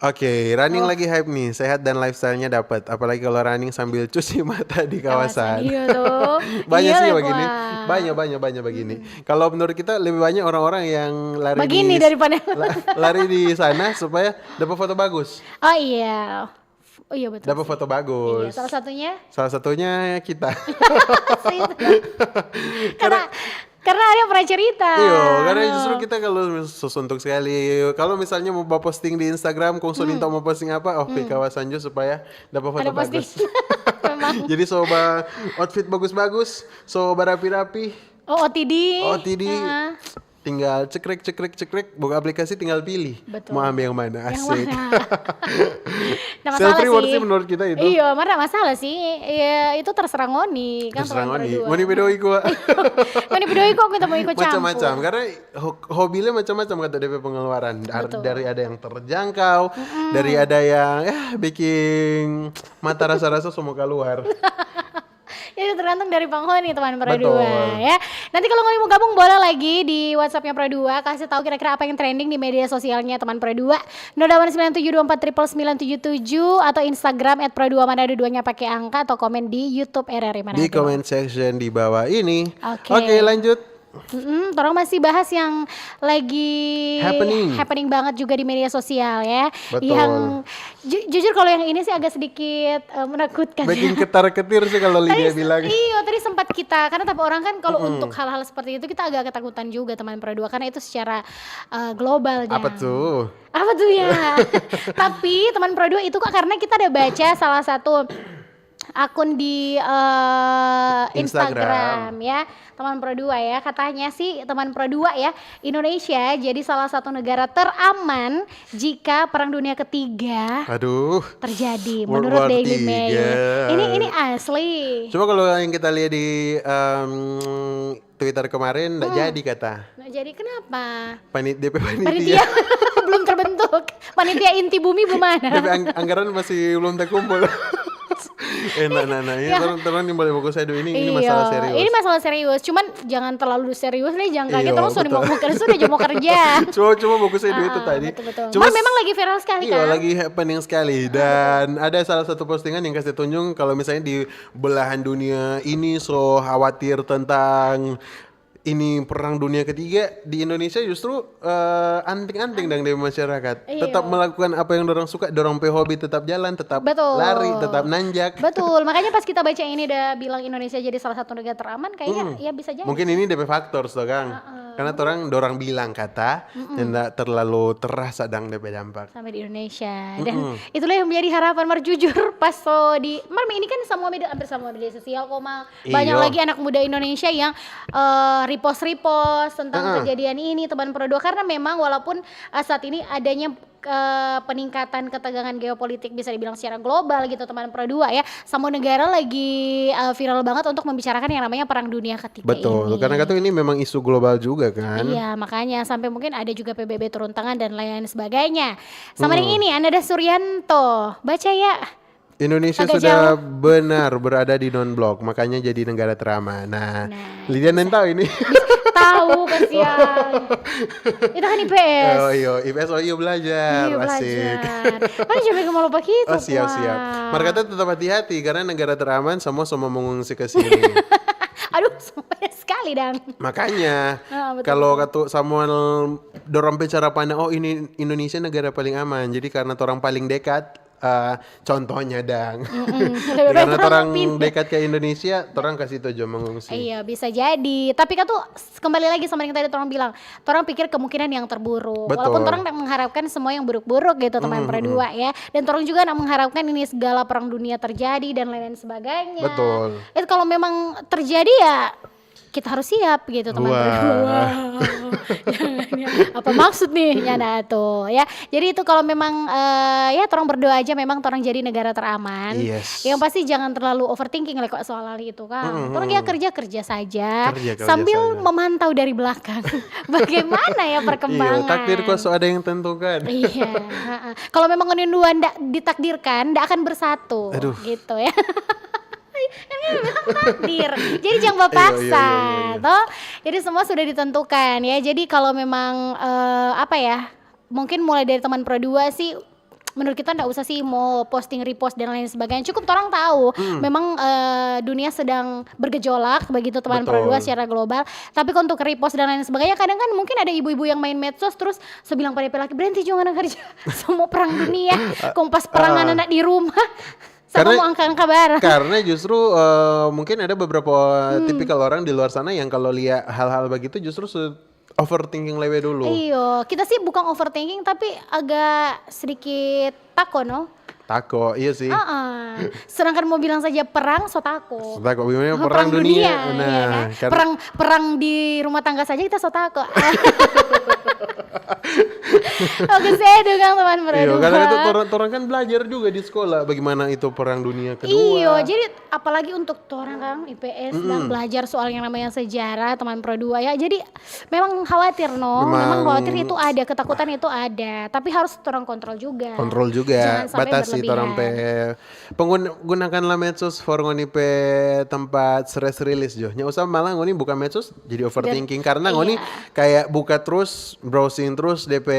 Oke, running lagi hype nih, sehat dan lifestyle-nya dapat. Apalagi kalau running sambil cuci mata di kawasan. Iya tuh. Banyak Iya sih lah, begini, gua. banyak begini. Kalau menurut kita lebih banyak orang-orang yang lari Begini di, daripada lari di sana supaya dapat foto bagus. Oh iya. Oh iya betul. Dapat foto Iya, bagus. salah satunya Salah satunya kita. sih itu. karena ada pernah cerita. Iya, karena justru kita kalau sesuntuk sekali. Kalau misalnya mau posting di Instagram, konsulin mau posting apa? Oh, ke kawasan Jo supaya dapat foto Ada posting. bagus. Memang. Jadi soba outfit bagus-bagus, soba rapi-rapi. Oh, OTD. OTD. Tinggal cekrek, buka aplikasi tinggal pilih. Betul. Mau ambil yang mana, Yang asik. mana? Nah, Self masalah reward sih. sih menurut kita itu. Iya, mana masalah sih. Iya, itu terserah ngoni kan Terserah teman ngoni. berdua. Ngoni bedoi gua. Ngoni bedoi kok kita mau ikut campur. Macam-macam karena hobinya macam-macam kata DP pengeluaran. Dari ada yang terjangkau, dari ada yang bikin mata rasa-rasa semua keluar. Itu tergantung dari Bang Honi teman Pro Betul. 2 ya. Nanti kalau mau gabung boleh lagi di WhatsApp-nya Pro 2, kasih tahu kira-kira apa yang trending di media sosialnya teman Pro 2. 08972499977 atau Instagram @pro2manado 2-nya pakai angka atau komen di YouTube RRI Manado. Di comment section di bawah ini. Oke. Oke, lanjut. Orang masih bahas yang lagi Happening. banget juga di media sosial ya. Betul. Yang jujur kalau yang ini sih agak sedikit menakutkan. Bikin ya. ketar-ketir sih kalau Lydia bilang. Iya, tadi sempat kita karena tapi orang kan kalau untuk hal-hal seperti itu kita agak ketakutan juga teman Pro 2 karena itu secara global. Apa Jang. tuh? Apa tuh ya? Tapi teman Pro 2 itu kok karena kita ada baca salah satu akun di Instagram ya teman Pro 2 ya, katanya sih teman Pro 2 ya, Indonesia jadi salah satu negara teraman jika perang dunia ketiga Aduh. terjadi World menurut War Daily III. Mail. Ini asli. Cuma kalau yang kita lihat di Twitter kemarin nggak jadi kata. Nah, jadi kenapa? DP Panitia panitia. belum terbentuk. Panitia inti bumi belum ada. DP anggaran masih belum terkumpul. Nah, ini terang nih boleh fokus saya dulu. Ini masalah serius. Ini masalah serius. Cuman jangan terlalu serius nih, jangan kaget Iya, terus sudah mau betul. sudah mau kerja. Cuma fokus saya dulu itu tadi. Betul. Cuma Memang lagi viral sekali iya, kan? lagi happening sekali. Dan ada salah satu postingan yang kasih tunjuk kalau misalnya di belahan dunia ini so khawatir tentang ini perang dunia ketiga, di Indonesia justru anting-anting dang dari masyarakat. Iya. Tetap melakukan apa yang dorang suka, dorang pe hobi tetap jalan, tetap Betul. lari, tetap nanjak. Betul, makanya pas kita baca ini udah bilang Indonesia jadi salah satu negara teraman, kayaknya ya bisa jadi. Mungkin ini DP faktor toh Kang. Karena dorang bilang kata tidak terlalu terasa dang DP dampak. Sampai di Indonesia. Dan itulah yang menjadi harapan Mar, jujur pas so di Mar ini kan hampir semua media sosial kok Mal. Banyak Iyo. lagi anak muda Indonesia yang repost tentang kejadian ini teman Pro 2, karena memang walaupun saat ini adanya peningkatan ketegangan geopolitik bisa dibilang secara global gitu teman Pro 2 ya. Semua negara lagi viral banget untuk membicarakan yang namanya perang dunia ketiga Betul, ini. karena itu ini memang isu global juga kan. Iya, makanya sampai mungkin ada juga PBB turun tangan dan lain sebagainya. Sama dengan ini Ananda Suryanto, baca ya. Indonesia Agak sudah benar berada di non-blok, makanya jadi negara teraman. Nah, Lidian yang tahu ini. Tahu kasihan. Itu kan IPS. Oh iya, IPS belajar. Iya, Asik. belajar. Kan jangan mau lupa gitu. Oh siap. Wah. Mereka tetap hati-hati karena negara teraman semua mengungsi ke sini. Aduh, semuanya sekali dan. Makanya Betul. kalau kata Samuel dorong bicara pandang, oh ini Indonesia negara paling aman. Jadi karena orang paling dekat, contohnya dang. Karena orang dekat ke Indonesia, orang kasih tujuan mengungsi. Iya, bisa jadi. Tapi kan tuh kembali lagi sama yang tadi orang bilang, orang pikir kemungkinan yang terburuk. Betul. Walaupun orang nak mengharapkan semua yang buruk-buruk gitu teman Pro 2 ya. Dan orang juga nak mengharapkan ini segala perang dunia terjadi dan lain-lain sebagainya. Betul. Itu kalau memang terjadi ya kita harus siap gitu teman Pro 2. Jangan ya. Apa maksud nih nyana tuh ya. Jadi itu kalau memang ya orang berdoa aja memang orang jadi negara teraman. Yes. Yang pasti jangan terlalu overthinking lah kok soal hal itu kan. Orang ya kerja saja Kerja sambil saja. memantau dari belakang bagaimana ya perkembangan. Iya, takdir kok so ada yang tentukan. Iya. Kalau memang ini dua ndak ditakdirkan ndak akan bersatu. Aduh. Gitu ya. Ini memang takdir. Jadi jangan paksa, Iya. toh. Jadi semua sudah ditentukan ya. Jadi kalau memang apa ya? Mungkin mulai dari teman Pro 2 sih menurut kita nggak usah sih mau posting repost dan lain sebagainya. Cukup orang tahu memang dunia sedang bergejolak begitu teman Pro 2 secara global. Tapi untuk repost dan lain sebagainya kadang kan mungkin ada ibu-ibu yang main medsos terus sebilang pada laki berhenti jangan kerja. Semua perang dunia, kompas perang anak di rumah. Sama mau angka-angka barang. Karena justru mungkin ada beberapa tipikal orang di luar sana yang kalau lihat hal-hal begitu justru overthinking lewe dulu. Iya, kita sih bukan overthinking tapi agak sedikit takut no. Tako, iya sih. Sedangkan mau bilang saja perang so takut. Tako, gimana Oh, perang dunia. iya kan? Perang di rumah tangga saja kita so takut. Oke, saya dukung teman Pro 2. Iya, karena itu orang kan belajar juga di sekolah bagaimana itu perang dunia kedua. Iya, jadi apalagi untuk orang kan IPS dan belajar soal yang namanya sejarah teman Pro 2 ya. Jadi memang khawatir no, memang khawatir itu ada, ketakutan itu ada, tapi harus orang kontrol juga. Kontrol juga, Jangan sampai batasi berlebihan. orang pe gunakanlah medsos for ngoni pe tempat stress release jo. Nya usah malah ngoni buka medsos jadi overthinking karena ngoni kayak buka terus, browsing terus DP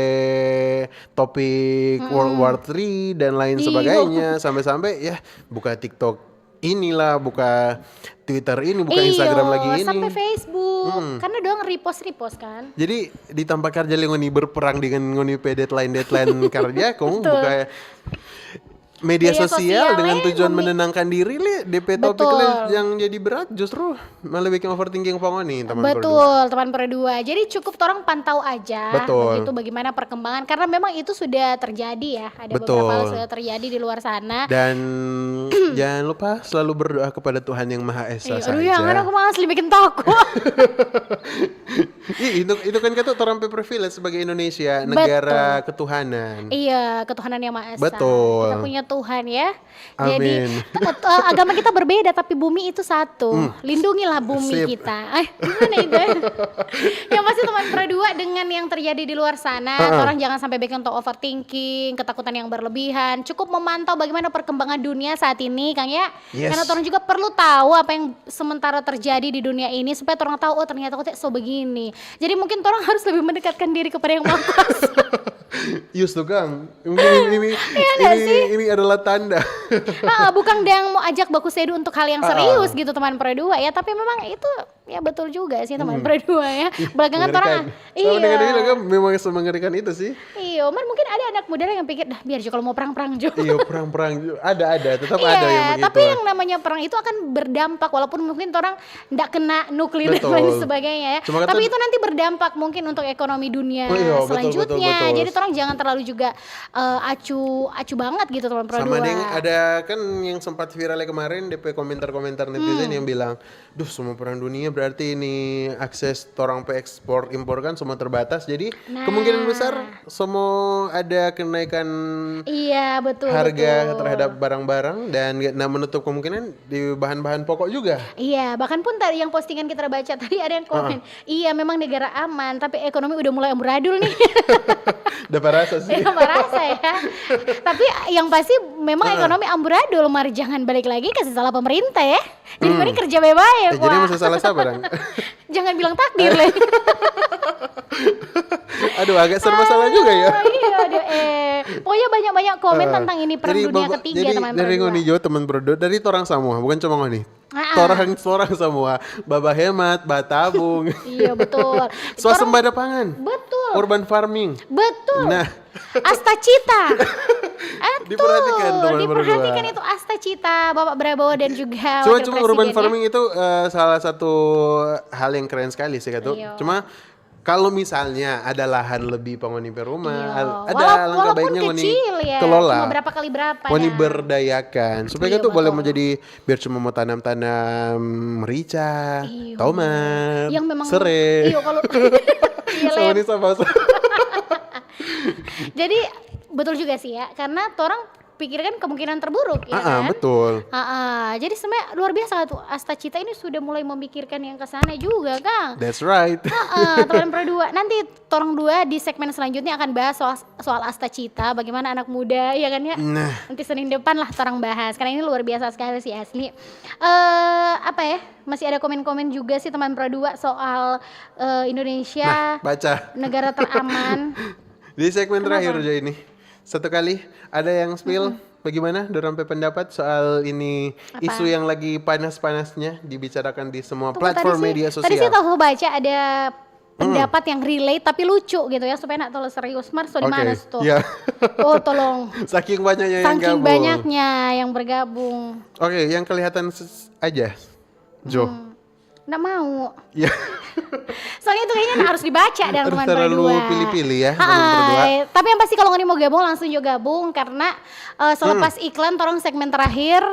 topik World War III dan lain sebagainya sampai-sampai ya buka TikTok inilah, buka Twitter ini, buka Instagram lagi ini. Sampai Facebook. Karena doang repost kan. Jadi ditambah kerja ngoni berperang dengan ngoni pe deadline kerja kamu buka media sosial dengan tujuan memi- menenangkan diri, DP topik Betul. yang jadi berat justru malah bikin overthinking nih teman berdua. Betul, teman berdua. Jadi cukup orang pantau aja Betul. begitu bagaimana perkembangan karena memang itu sudah terjadi ya. Ada Betul. beberapa hal sudah terjadi di luar sana. Dan jangan lupa selalu berdoa kepada Tuhan yang Maha Esa saja. Aduh, yang mana aku malah asli bikin takut. itu kan kata orang privilege sebagai Indonesia, negara ketuhanan. Iya, ketuhanan yang Maha Esa. Betul. Kita punya Tuhan ya. Amin. Jadi agama kita berbeda tapi bumi itu satu. Lindungilah bumi Sip. kita. Gimana itu? Yang pasti teman berdua dengan yang terjadi di luar sana, orang jangan sampai bikin untuk overthinking, ketakutan yang berlebihan. Cukup memantau bagaimana perkembangan dunia saat ini, Kang ya. Yes. Karena orang juga perlu tahu apa yang sementara terjadi di dunia ini supaya orang tahu oh ternyata kok so begini. Jadi mungkin orang harus lebih mendekatkan diri kepada yang Maha Kuasa. Yus tuh Kang, ini adalah tanda. Bukan dia yang mau ajak baku sedu untuk hal yang serius gitu teman berdua ya, tapi memang itu ya betul juga sih teman berdua ya. Belakangan orang Iya. Memang semengerikan itu sih. Iya, mungkin ada anak muda yang pikir dah biar aja kalau mau perang-perang juga. Iya, perang-perang ada tetap Iya, ada yang begitu. tapi yang namanya perang itu akan berdampak walaupun mungkin orang nggak kena nuklir dan Betul. lain sebagainya ya. Cuma Tapi kata- itu nanti berdampak mungkin untuk ekonomi dunia Oh iya, betul, selanjutnya. betul. Jadi orang jangan terlalu juga acu banget gitu teman berdua. Sama dengan ada kan yang sempat viralnya kemarin DP komentar-komentar netizen yang bilang, duh semua perang dunia berarti ini akses orang pe ekspor impor kan semua terbatas. Jadi kemungkinan besar semua ada kenaikan Iya betul. harga betul. terhadap barang-barang dan nggak menutup kemungkinan di bahan-bahan pokok juga. Iya, bahkan pun tadi yang postingan kita baca tadi ada yang komen, iya memang negara aman, tapi ekonomi udah mulai amburadul nih. Dapat rasa sih. Apa rasa ya? Tapi yang pasti memang ekonomi amburadul, mari jangan balik lagi kasih salah pemerintah ya. Jadi mending kerja bebas ya, Jadi masih salah siapa dong? Jangan bilang takdir lah. Aduh agak serba salah juga ya. Iya, aduh, pokoknya banyak-banyak komen tentang ini perang dunia ketiga jadi teman dari berdua. ngoni jo teman berdua dari torang semua bukan cuma ngoni. Ah. Torang semua baba hemat, batabung, Iya betul. swasembada pangan, Betul. urban farming. Betul. Nah, Astacita. diperhatikan teman Diperhatikan berdua. itu Astacita, Bapak Prabowo dan juga Cuma Wakil urban Presiden, ya. farming itu salah satu hal yang keren sekali sih kata. Iya. Cuma kalau misalnya ada lahan lebih pengoni per rumah, Iya. ada langkah Walaupun baiknya ngoni kecil ya, kelola. cuma berapa kali berapa Ngoni ya. berdayakan supaya Iya, itu boleh betul. menjadi biar cuma mau tanam-tanam merica, Iya. tomat, Yang memang serai. Iya kalau Iya, Sama Lem. ini sama. Jadi betul juga sih ya, karena orang pikirkan kemungkinan terburuk ya kan. Betul. Jadi sebenarnya luar biasa tuh Astacita ini sudah mulai memikirkan yang ke sana juga, Kang. That's right. Teman berdua nanti torong dua di segmen selanjutnya akan bahas soal Astacita, bagaimana anak muda ya kan ya. Nah. Nanti Senin depan lah torong bahas karena ini luar biasa sekali sih asli. Apa ya? Masih ada komen-komen juga sih teman berdua soal Indonesia Baca. negara teraman. Di segmen terakhir aja ini. Satu kali ada yang spill bagaimana dorang pendapat soal ini isu yang lagi panas-panasnya dibicarakan di semua Tunggu, platform tadi media sih, Tadi sosial. saya tahu baca ada pendapat yang relate tapi lucu gitu ya supaya nak terlalu serius. Mars di mana tuh? Iya. Oh tolong. Saking banyaknya yang Saking gabung. banyaknya yang bergabung. Oke, yang kelihatan aja. Jo. Nggak mau. Iya. Soalnya itu kayaknya harus dibaca dan Harus teman terlalu berdua. pilih-pilih ya, teman berdua. Tapi yang pasti kalau ngoni mau gabung langsung juga gabung karena selepas iklan torong segmen terakhir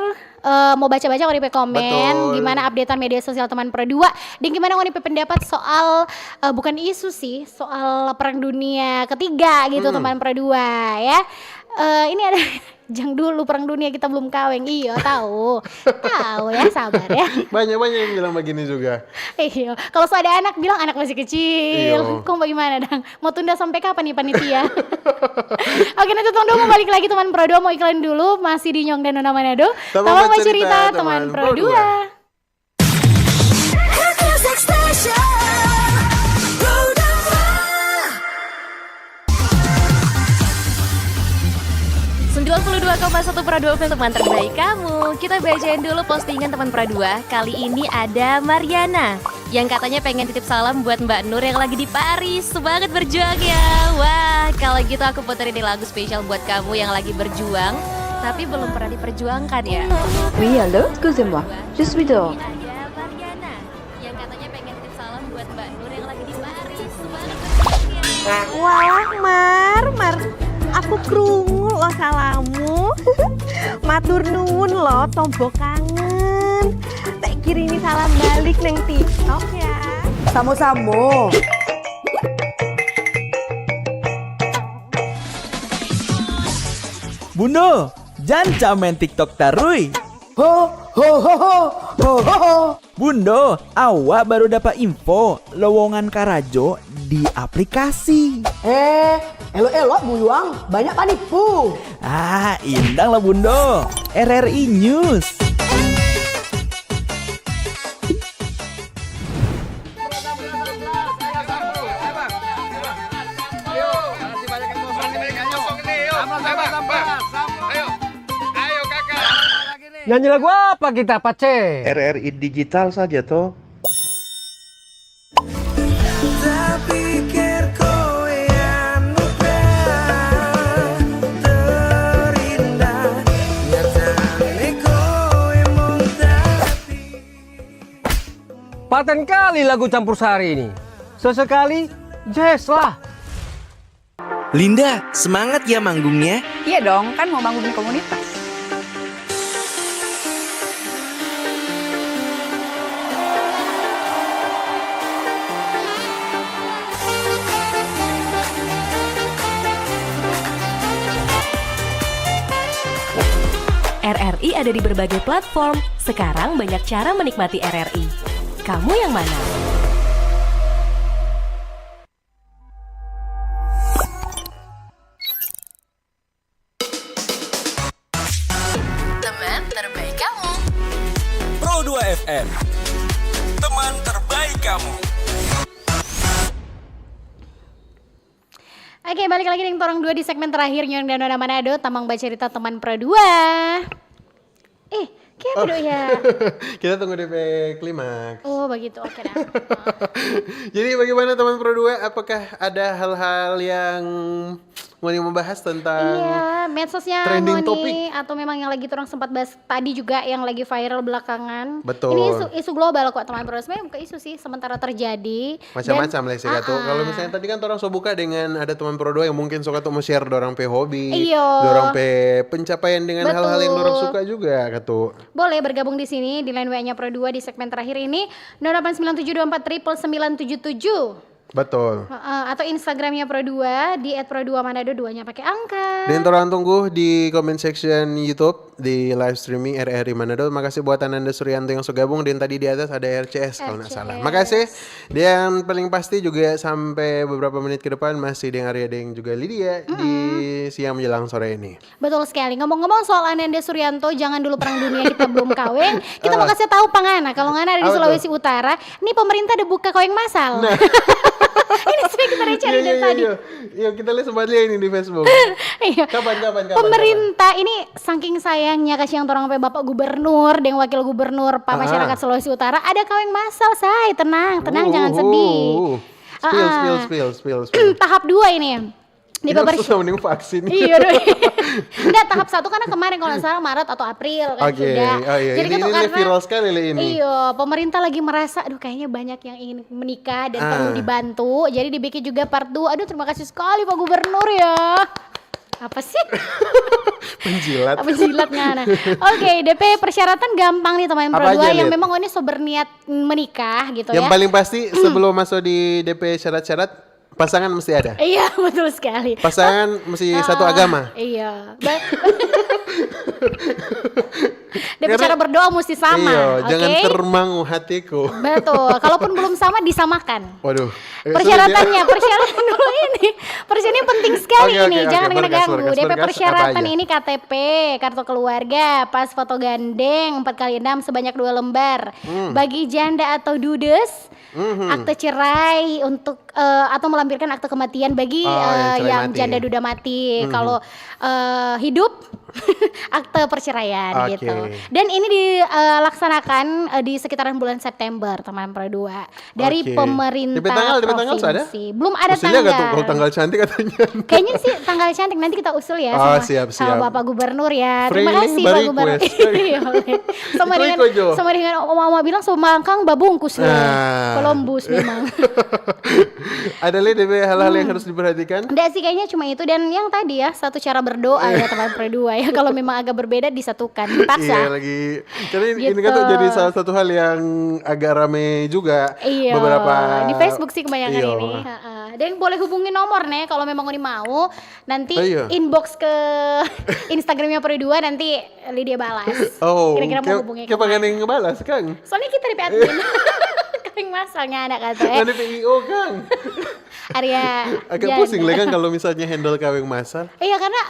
mau baca-baca ngoni pe komen Betul. gimana updatean media sosial teman berdua dan gimana ngoni pe pendapat soal bukan isu sih, soal perang dunia ketiga gitu teman berdua ya. Ini ada jang dulu perang dunia kita belum kaweng. Iya tahu. Tahu ya, sabar ya. Banyak-banyak yang bilang begini juga. Iya, kalau ada anak bilang anak masih kecil. Iya. Kok bagaimana dang? Mau tunda sampai kapan nih panitia? Oke, nanti tunggu mau balik lagi teman Pro 2 mau iklan dulu masih di Nyong dan Nona Manado. Tambah Tambah cerita, cerita teman teman Pro Pro 2. 92,1 Pro 2 FM teman terbaik kamu. Kita bacain dulu postingan teman Pro 2. Kali ini ada Mariana yang katanya pengen titip salam buat Mbak Nur yang lagi di Paris. Semangat berjuang ya. Wah, kalau gitu aku puterin nih lagu spesial buat kamu yang lagi berjuang. tapi belum pernah diperjuangkan ya. Oui, allô, excusez-moi. Je suis dehors. Ada Mariana yang katanya pengen titip salam buat Mbak Nur yang lagi di Paris. Wah, Mar, aku krungu lo salamu. Matur nuwun lo, tombo kangen. Tak kirimi salam balik neng TikTok ya. Samo-samo. Bundo, jangan main TikTok tarui. Ho. Bundo, awak baru dapat info lowongan Karajo di aplikasi. Elok-elok buyuang, banyak panipu. Indang lah Bundo. RRI News. Nyanyi lagu apa kita, Pace? RRI Digital saja toh. Paten kali lagu campur sari ini. Sesekali, jazz lah. Linda, semangat ya manggungnya. Iya dong, kan mau bangun komunitas. RRI ada di berbagai platform. Sekarang banyak cara menikmati RRI. Kamu yang mana? Teman terbaik kamu. Pro 2 FM. Teman terbaik kamu. Oke, balik lagi dengan Torong 2 di segmen terakhir Nyong dan Nona Manado, Tamang Baca Cerita Teman Pro 2. Kayak apa ya? Kita tunggu DP klimaks. Oh begitu, oke dah. Jadi bagaimana teman Pro 2? Apakah ada hal-hal yang mau membahas tentang medsosnya trending Ngoni, topik? atau memang yang lagi orang sempat bahas tadi juga yang lagi viral belakangan. Betul. Ini isu global kok teman Pro. Sebenarnya bukan isu sih, sementara terjadi. Macam-macam lah sih kata. Kalau misalnya tadi kan orang so buka dengan ada teman Pro 2 yang mungkin suka tuh share dorang pe hobi, dorang pe pencapaian dengan hal-hal yang dorang suka juga kata. Boleh bergabung di sini di line WA-nya Pro 2 di segmen terakhir ini 089724 977. Betul. Atau Instagramnya Pro 2 di @pro2manado 2-nya pakai angka. Dan orang tunggu di comment section YouTube di live streaming RRI Manado. Makasih buat Ananda Suryanto yang sudah gabung, dan tadi di atas ada RCS kalau nggak salah. Makasih. Dan paling pasti juga sampai beberapa menit ke depan masih dengan Arya dan juga Lydia di siang menjelang sore ini. Betul sekali. Ngomong-ngomong soal Ananda Suryanto, jangan dulu perang dunia kita belum kawin. Kita mau kasih tahu pangana. Kalau Ngana ada di Sulawesi Utara, ini pemerintah udah buka kawin masal. Nah. Ini sudah kita cari dari tadi. Iya, kita lihat sempat lihat ini di Facebook. Iya. Kapan? Pemerintah ini saking sayangnya kasih yang orang sampai Bapak Gubernur dan Wakil Gubernur Pak Masyarakat Sulawesi Utara ada kawin masal, say. Tenang, jangan sedih. Spill. Tahap 2 ini. Di susah mending vaksin. Iya dong. Enggak, tahap 1 karena kemarin kalau nggak salah Maret atau April kan sudah. Jadi ini viral sekali ini. Iya, pemerintah lagi merasa aduh kayaknya banyak yang ingin menikah dan perlu dibantu. Jadi dibikin juga part 2. Aduh terima kasih sekali Pak Gubernur ya. Apa sih? Penjilat Ngana. Oke, DP persyaratan gampang nih teman Pro 2 yang memang ini so berniat menikah gitu yang ya. Yang paling pasti sebelum masuk di DP syarat-syarat, pasangan mesti ada. Iya, betul sekali. Pasangan mesti satu agama. Iya. Dan cara berdoa mesti sama. Iya, okay? jangan termangu hatiku. Betul. Kalaupun belum sama disamakan. Waduh. Persyaratan dulu ini. Persyaratan penting sekali ini. Jangan kena ganggu. DP persyaratan ini KTP, kartu keluarga, pas foto gandeng 4x6 sebanyak 2 lembar. Bagi janda atau dudes, akte cerai untuk atau melampirkan akte kematian bagi yang janda duda mati. Kalau hidup akte perceraian Oke. gitu. Dan ini dilaksanakan di sekitaran bulan September, teman Pro 2 dari Oke. pemerintah DP tanggal ada? provinsi. Belum ada Mestinya tanggal. nggak tuh kalau tanggal cantik katanya. Kayaknya sih tanggal cantik nanti kita usul ya Oh, sama, siap, sama siap. Bapak Gubernur ya. Free Terima link kasih bari Pak Gubernur. quest. Iya, boleh. sama dengan Oma bilang Sumangkang babungkus loh. Nah. Columbus memang. Ada lagi DP hal-hal yang harus diperhatikan? Enggak sih, kayaknya cuma itu dan yang tadi ya satu cara berdoa ya teman Pro 2 ya. Kalau memang agak berbeda disatukan, dipaksa. Iya lagi. Karena ini Gitu. kan tuh jadi salah satu hal yang agak rame juga. Iya, Beberapa di Facebook sih kebanyakan Iya. ini. Ha-ha. Dan boleh hubungi nomor nih kalau memang Uni mau. Nanti Oh, iya. inbox ke Instagramnya Pro 2 nanti Lydia balas. Oh, Kira-kira mau hubungi kayak pengen yang ngebalas, Kang. Soalnya kita di admin. Kering masalnya anak kata ya. Ada PIO, Kang. Arya. Agak Jana. pusing lah kan kalau misalnya handle kawin masal. Iya karena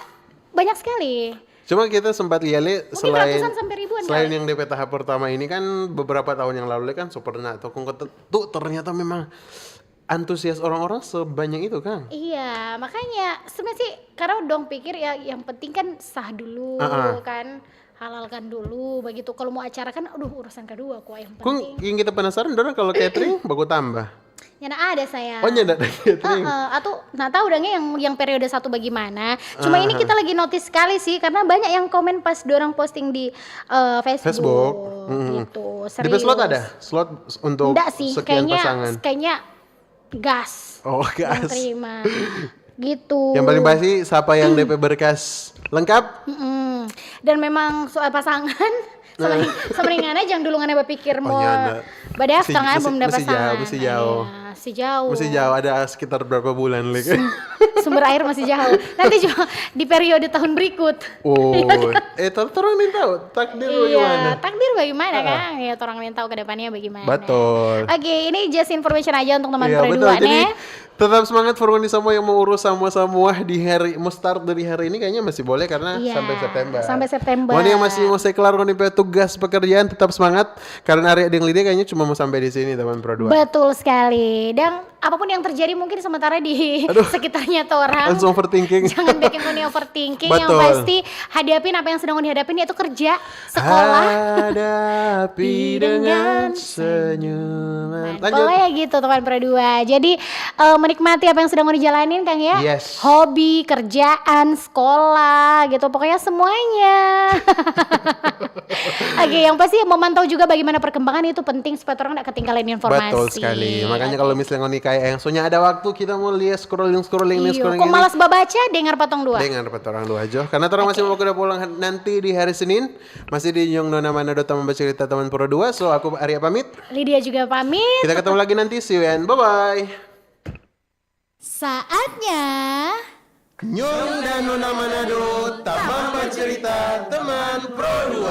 banyak sekali. Cuma kita sempat lihat Mungkin ratusan sampai ribuan selain kali. yang DP tahap pertama ini kan beberapa tahun yang lalu kan pernah tuh ternyata memang antusias orang-orang sebanyak itu, Kang. Iya, makanya sebenarnya sih karena dong pikir ya yang penting kan sah dulu kan, halalkan dulu begitu. Kalau mau acara kan aduh urusan kedua kok yang penting. Yang kita penasaran dorang kalau catering bagus tambah. Ya nah ada saya. Oh nyanda ada catering. Atau nah tahu dongnya yang periode 1 bagaimana. Cuma ini kita lagi notice sekali sih karena banyak yang komen pas dorang posting di Facebook. Gitu. Di slot ada? Slot untuk Enggak sih, sekian pasangan. kayaknya gas. Oh, Yang gas. terima. Gitu. Yang paling pasti siapa yang DP berkas lengkap? Dan memang soal pasangan sebenarnya jangan dulu ngana berpikir mau nyanda. badaftar kan belum ada Masih jauh, pasangan. masih jauh. Iya, masih jauh. Masih jauh, ada sekitar berapa bulan lagi? Sumber air masih jauh. Nanti juga di periode tahun berikut. Oh, orang nih tahu takdir bagaimana? Iya, takdir bagaimana kan? Ya, orang yang tahu ke depannya bagaimana. Betul. Oke, ini just information aja untuk teman Iya Pro betul. 2 Jadi nih. tetap semangat Forwani semua yang mau urus semua di hari mau start dari hari ini kayaknya masih boleh karena Iya, sampai September. sampai September. Wani yang masih mau kelar tugas pekerjaan tetap semangat karena Arya dan Lydia kayaknya cuma mau sampai di sini teman Pro 2. Betul sekali. Dan apapun yang terjadi mungkin sementara di sekitarnya tuh orang. Langsung overthinking. Jangan bikin Uni overthinking. Yang Betul. pasti hadapin apa yang sedang Uni hadapin yaitu kerja, sekolah. Hadapi dengan senyuman. Lanjut. Pokoknya gitu teman Pro 2. Jadi menikmati apa yang sedang Uni jalanin Kang ya. Yes. Hobi, kerjaan, sekolah gitu. Pokoknya semuanya. Oke, yang pasti memantau juga bagaimana perkembangan itu penting supaya orang tidak ketinggalan informasi. Betul sekali. Makanya kalau misalnya Uni kayak yang soalnya ada waktu kita mau lihat scrolling Iya, kok malas baca dengar potong 2. Dengar orang dua aja. Karena orang masih mau kuda pulang nanti di hari Senin. Masih di Nyong Nona Manado membaca cerita teman Pro 2. So aku Arya pamit. Lydia juga pamit. Kita ketemu lagi nanti. See you and bye-bye. Saatnya Nyong dan Nona Manado Taman Bercerita Teman Pro 2.